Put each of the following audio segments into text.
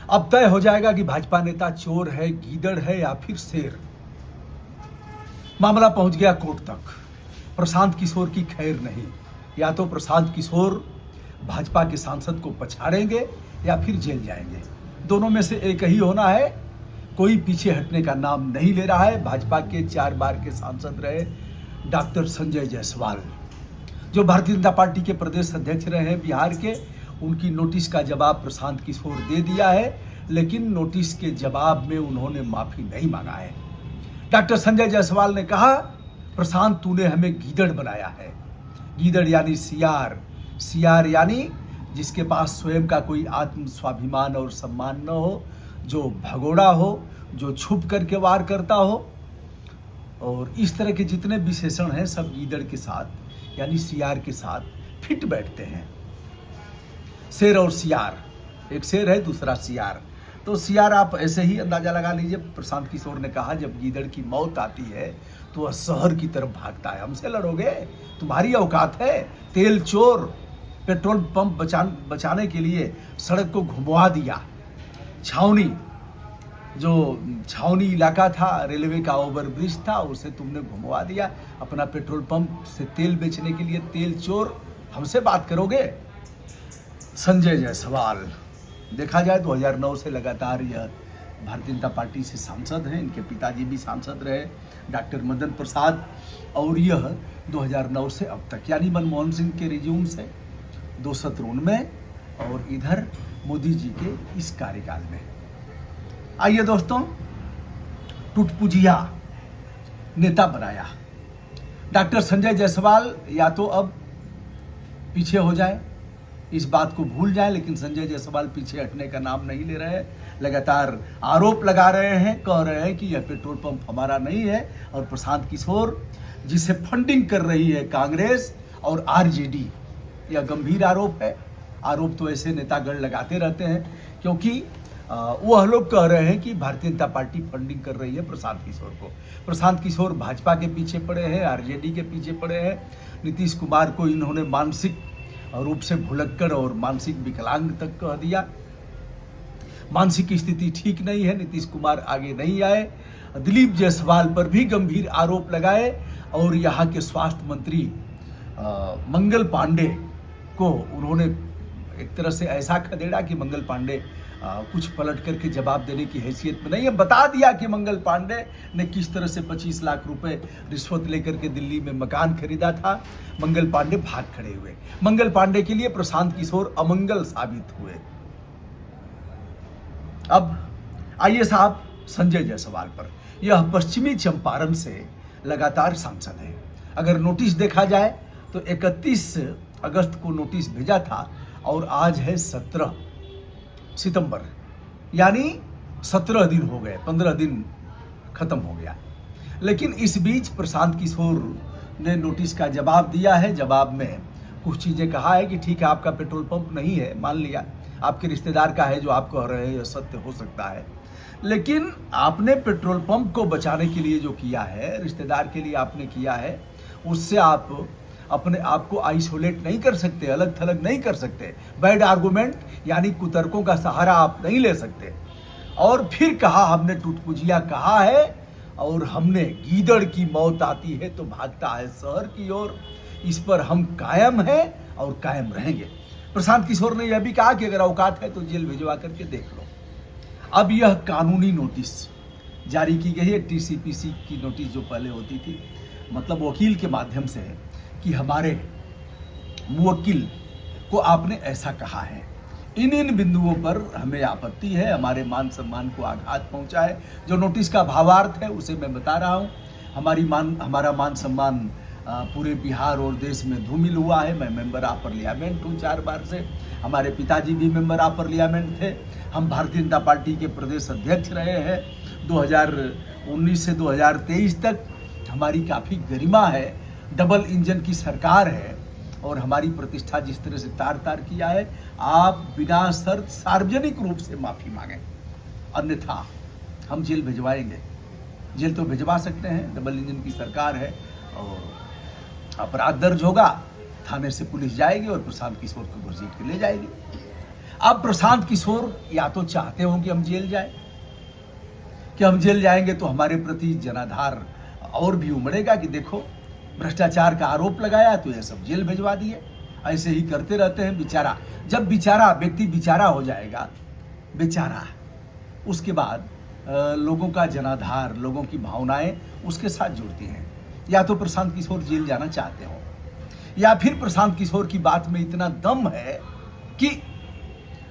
अब तय हो जाएगा कि भाजपा नेता चोर है, गीदड़ है या फिर शेर। मामला पहुंच गया कोर्ट तक। प्रशांत किशोर की खैर नहीं। या तो प्रशांत किशोर भाजपा के सांसद को पछाड़ेंगे या फिर जेल जाएंगे। दोनों में से एक ही होना है। कोई पीछे हटने का नाम नहीं ले रहा है। भाजपा के 4 बार के सांसद रहे डॉक्टर संजय जायसवाल, जो भारतीय जनता पार्टी के प्रदेश अध्यक्ष रहे हैं बिहार के, उनकी नोटिस का जवाब प्रशांत किशोर दे दिया है, लेकिन नोटिस के जवाब में उन्होंने माफी नहीं मांगा है। डॉक्टर संजय जायसवाल ने कहा, प्रशांत तूने हमें गीदड़ बनाया है। गीदड़ यानी सियार, सियार यानी जिसके पास स्वयं का कोई आत्म स्वाभिमान और सम्मान न हो, जो भगोड़ा हो, जो छुप करके वार करता हो। और इस तरह के जितने विशेषण हैं सब गीदड़ के साथ यानी सियार के साथ फिट बैठते हैं। शेर और सियार, एक शेर है दूसरा सियार। तो सियार आप ऐसे ही अंदाजा लगा लीजिए। प्रशांत किशोर ने कहा, जब गीदड़ की मौत आती है तो वह शहर की तरफ भागता है। हमसे लड़ोगे? तुम्हारी औकात है? तेल चोर, पेट्रोल पंप बचाने के लिए सड़क को घुमवा दिया। छावनी इलाका था, रेलवे का ओवरब्रिज था, उसे तुमने घुमवा दिया। अपना पेट्रोल पंप से तेल बेचने के लिए तेल चोर, हमसे बात करोगे? संजय जायसवाल, देखा जाए 2009 से लगातार यह भारतीय जनता पार्टी से सांसद हैं। इनके पिताजी भी सांसद रहे डॉक्टर मदन प्रसाद, और यह 2009 से अब तक यानी मनमोहन सिंह के रिज्यूम से 2 सत्र उनमें और इधर मोदी जी के इस कार्यकाल में। आइए दोस्तों, टुटपुजिया नेता बनाया डॉक्टर संजय जायसवाल। या तो अब पीछे हो जाए, इस बात को भूल जाए, लेकिन संजय जायसवाल पीछे हटने का नाम नहीं ले रहे हैं। लगातार आरोप लगा रहे हैं, कह रहे हैं कि यह पेट्रोल पंप हमारा नहीं है। और प्रशांत किशोर, जिसे फंडिंग कर रही है कांग्रेस और आरजेडी, यह गंभीर आरोप है। आरोप तो ऐसे नेतागण लगाते रहते हैं, क्योंकि वह लोग कह रहे हैं कि भारतीय जनता पार्टी फंडिंग कर रही है प्रशांत किशोर को। प्रशांत किशोर भाजपा के पीछे पड़े हैं, आरजेडी के पीछे पड़े हैं। नीतीश कुमार को इन्होंने मानसिक रूप से भुलक्कड़ और मानसिक विकलांग तक कह दिया। मानसिक स्थिति ठीक नहीं है, नीतीश कुमार आगे नहीं आए। दिलीप जायसवाल पर भी गंभीर आरोप लगाए और यहाँ के स्वास्थ्य मंत्री मंगल पांडे को उन्होंने एक तरह से ऐसा खदेड़ा कि मंगल पांडे कुछ पलट करके जवाब देने की हैसियत में नहीं है। बता दिया कि मंगल पांडे ने किस तरह से 25 लाख रुपए रिश्वत लेकर के दिल्ली में मकान खरीदा था। मंगल पांडे भाग खड़े हुए। मंगल पांडे के लिए प्रशांत किशोर अमंगल साबित हुए। अब आइए साहब संजय जायसवाल पर। यह पश्चिमी चंपारण से लगातार सांसद है। अगर नोटिस देखा जाए तो 31 अगस्त को नोटिस भेजा था और आज है 17 सितंबर, यानी 17 दिन हो गए, 15 दिन खत्म हो गया। लेकिन इस बीच प्रशांत किशोर ने नोटिस का जवाब दिया है। जवाब में कुछ चीजें कहा है कि ठीक है, आपका पेट्रोल पंप नहीं है, मान लिया, आपके रिश्तेदार का है, जो आप कह रहे हैं यह सत्य हो सकता है, लेकिन आपने पेट्रोल पंप को बचाने के लिए जो किया है, रिश्तेदार के लिए आपने किया है, उससे आप अपने आप को आइसोलेट नहीं कर सकते, अलग थलग नहीं कर सकते। बैड आर्गुमेंट यानी कुतर्कों का सहारा आप नहीं ले सकते। और फिर कहा, हमने टुटपुजिया कहा है और हमने गीदड़ की मौत आती है तो भागता है शहर की ओर। इस पर हम कायम हैं और कायम रहेंगे। प्रशांत किशोर ने यह भी कहा कि अगर औकात है तो जेल भिजवा करके देख लो। अब यह कानूनी नोटिस जारी की गई है। टीसीपीसी की नोटिस जो पहले होती थी, मतलब वकील के माध्यम से है कि हमारे मुवक्किल को आपने ऐसा कहा है, इन बिंदुओं पर हमें आपत्ति है, हमारे मान सम्मान को आघात पहुंचा है। जो नोटिस का भावार्थ है उसे मैं बता रहा हूं। हमारा मान सम्मान पूरे बिहार और देश में धूमिल हुआ है। मैं मेंबर ऑफ पार्लियामेंट हूँ 4 बार से। हमारे पिताजी भी मेंबर ऑफ पार्लियामेंट थे। हम भारतीय जनता पार्टी के प्रदेश अध्यक्ष रहे हैं 2019 से 2023 तक। हमारी काफ़ी गरिमा है, डबल इंजन की सरकार है और हमारी प्रतिष्ठा जिस तरह से तार तार किया है, आप बिना शर्त सार्वजनिक रूप से माफ़ी मांगें, अन्यथा हम जेल भिजवाएंगे। जेल तो भिजवा सकते हैं, डबल इंजन की सरकार है और अपराध दर्ज होगा, थाने से पुलिस जाएगी और प्रशांत किशोर को घसीट के ले जाएगी। अब प्रशांत किशोर या तो चाहते हो कि हम जेल जाए, कि हम जेल जाएंगे तो हमारे प्रति जनाधार और भी उमड़ेगा कि देखो भ्रष्टाचार का आरोप लगाया तो ये सब जेल भिजवा दिए। ऐसे ही करते रहते हैं। बेचारा, जब बेचारा व्यक्ति बेचारा हो जाएगा, बेचारा, उसके बाद लोगों का जनाधार, लोगों की भावनाएं उसके साथ जुड़ती हैं। या तो प्रशांत किशोर जेल जाना चाहते हो, या फिर प्रशांत किशोर की बात में इतना दम है कि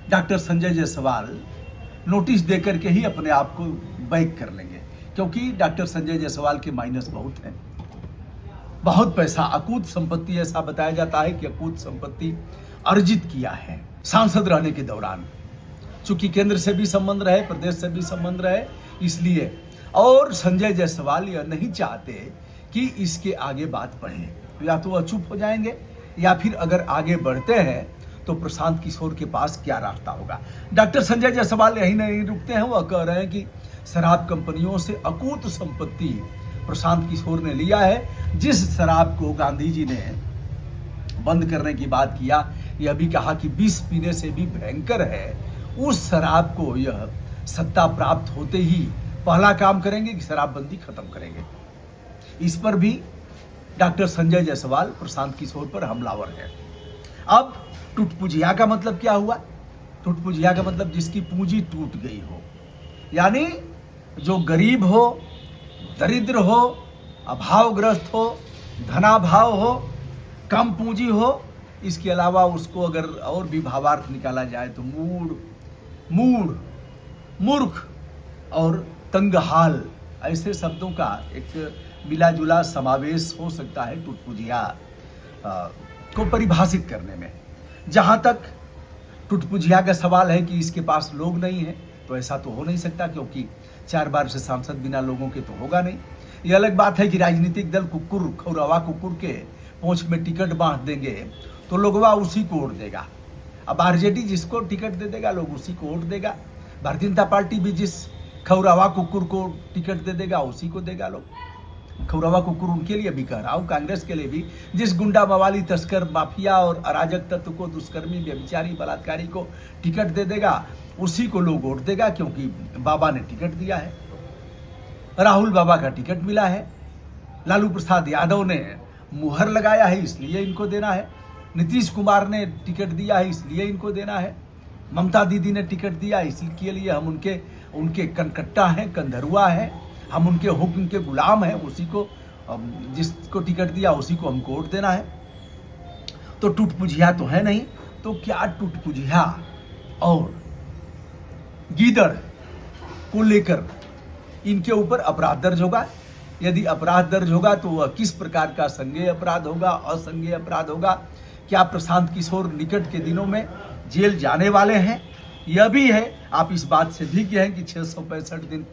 डॉक्टर संजय जायसवाल नोटिस देकर के ही अपने आप को बैक कर लेंगे, क्योंकि डॉक्टर संजय जायसवाल के माइनस बहुत हैं, बहुत पैसा, अकूत संपत्ति, ऐसा बताया जाता है कि अकूत संपत्ति अर्जित किया है सांसद रहने के दौरान। चूंकि केंद्र से भी संबंध रहे, प्रदेश से भी संबंध रहे, इसलिए। और संजय जायसवाल यह नहीं चाहते कि इसके आगे बात बढ़े, या तो वह चुप हो जाएंगे, या फिर अगर आगे बढ़ते हैं तो प्रशांत किशोर के पास क्या रास्ता होगा। डॉक्टर संजय जायसवाल यही नहीं रुकते हैं, वह कह रहे हैं कि शराब कंपनियों से अकूत संपत्ति प्रशांत किशोर ने लिया है। जिस शराब को गांधी जी ने बंद करने की बात किया, यह भी कहा कि विष पीने से भी भयंकर है, उस शराब को यह सत्ता प्राप्त होते ही पहला काम करेंगे कि शराबबंदी खत्म करेंगे। इस पर भी डॉक्टर संजय जायसवाल प्रशांत किशोर पर हमलावर है। अब टूटपुजिया का मतलब क्या हुआ? टूटपुजिया का मतलब जिसकी पूंजी टूट गई हो, यानी जो गरीब हो, दरिद्र हो, अभावग्रस्त हो, धनाभाव हो, कम पूंजी हो, इसके अलावा उसको अगर और भी भावार्थ निकाला जाए तो मूढ़, मूर्ख और तंगहाल, ऐसे शब्दों का एक मिला जुला समावेश हो सकता है टूटपुजिया को परिभाषित करने में। जहां तक टूटपुजिया का सवाल है कि इसके पास लोग नहीं है, तो ऐसा तो हो नहीं सकता, क्योंकि 4 बार से सांसद बिना लोगों के तो होगा नहीं। ये अलग बात है कि राजनीतिक दल कुकुर, खौरवा कुकुर के पहुंच में टिकट बांट देंगे तो लोगवा उसी को वोट देगा। अब आरजेडी जिसको टिकट दे देगा, लोग उसी को वोट देगा। भारतीय जनता पार्टी भी जिस खौरवा कुकुर को टिकट दे देगा, उसी को देगा लोग। खौरवा कुकुर उनके लिए भी कह रहा हूँ, कांग्रेस के लिए भी, जिस गुंडा मवाली, तस्कर, माफिया और अराजक तत्व को, दुष्कर्मी, व्यभिचारी, बलात्कारी को टिकट दे देगा, उसी को लोग वोट देगा, क्योंकि बाबा ने टिकट दिया है, राहुल बाबा का टिकट मिला है, लालू प्रसाद यादव ने मुहर लगाया है इसलिए इनको देना है, नीतीश कुमार ने टिकट दिया है इसलिए इनको देना है, ममता दीदी ने टिकट दिया इसके लिए हम उनके कनकट्टा हैं, कंधरुआ हैं, हम उनके हुक्म के गुलाम हैं, उसी को, जिसको टिकट दिया उसी को हमको वोट देना है। तो टूटपुजिया तो है नहीं, तो क्या टूटपुजिया और गीदड़ को लेकर इनके ऊपर अपराध दर्ज होगा? यदि अपराध दर्ज होगा तो वह किस प्रकार का संज्ञेय अपराध होगा, असंज्ञेय अपराध होगा? क्या प्रशांत किशोर निकट के दिनों में जेल जाने वाले हैं? यह भी है, आप इस बात से भी कहें कि 665 दिन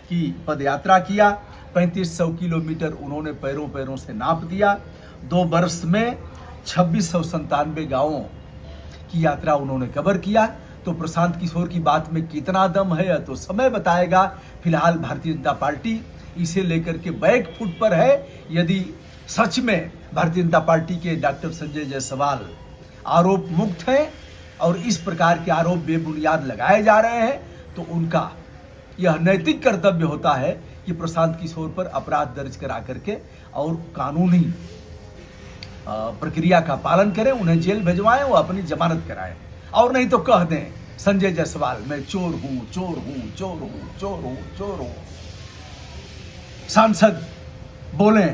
की पदयात्रा किया, 3500 किलोमीटर उन्होंने पैरों से नाप दिया, 2 वर्ष में 2697 गांवों की यात्रा उन्होंने कवर किया। तो प्रशांत किशोर की बात में कितना दम है तो समय बताएगा। फिलहाल भारतीय जनता पार्टी इसे लेकर के बैक फुट पर है। यदि सच में भारतीय जनता पार्टी के डॉक्टर संजय जायसवाल आरोप मुक्त हैं और इस प्रकार के आरोप बेबुनियाद लगाए जा रहे हैं, तो उनका यह नैतिक कर्तव्य होता है कि प्रशांत किशोर पर अपराध दर्ज करा करके और कानूनी प्रक्रिया का पालन करें, उन्हें जेल भिजवाएं, वो अपनी जमानत कराएं। और नहीं तो कह दें संजय जायसवाल मैं चोर हूं, चोर हूं, चोर हूं, चोर हूं, चोर हूं। सांसद बोले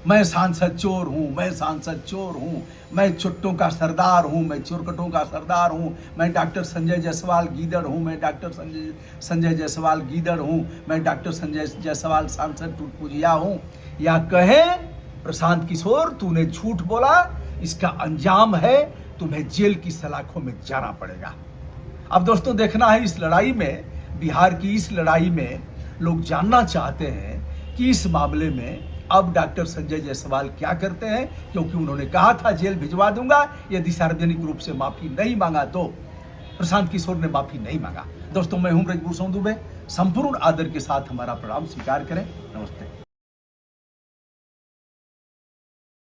मैं सांसद चोर हूं, मैं सांसद चोर हूं, मैं चुट्टों का सरदार हूं, मैं चोरकटों का सरदार हूं, मैं डॉक्टर संजय जायसवाल गीदड़ हूं, मैं डॉक्टर संजय जायसवाल गीदड़ हूं, मैं डॉक्टर संजय जायसवाल सांसद टूटपुजिया हूं। या कहे प्रशांत किशोर तूने झूठ बोला, इसका अंजाम है तुम्हें जेल की सलाखों में जाना पड़ेगा। अब दोस्तों देखना है इस लड़ाई में, बिहार की इस लड़ाई में लोग जानना चाहते हैं कि इस मामले में अब डॉक्टर संजय जायसवाल क्या करते हैं, क्योंकि उन्होंने कहा था जेल भिजवा दूंगा यदि सार्वजनिक रूप से माफी नहीं मांगा तो। प्रशांत किशोर ने माफी नहीं मांगा। दोस्तों मैं हूं ब्रजभूषण दुबे, संपूर्ण आदर के साथ हमारा प्रणाम स्वीकार करें। नमस्ते।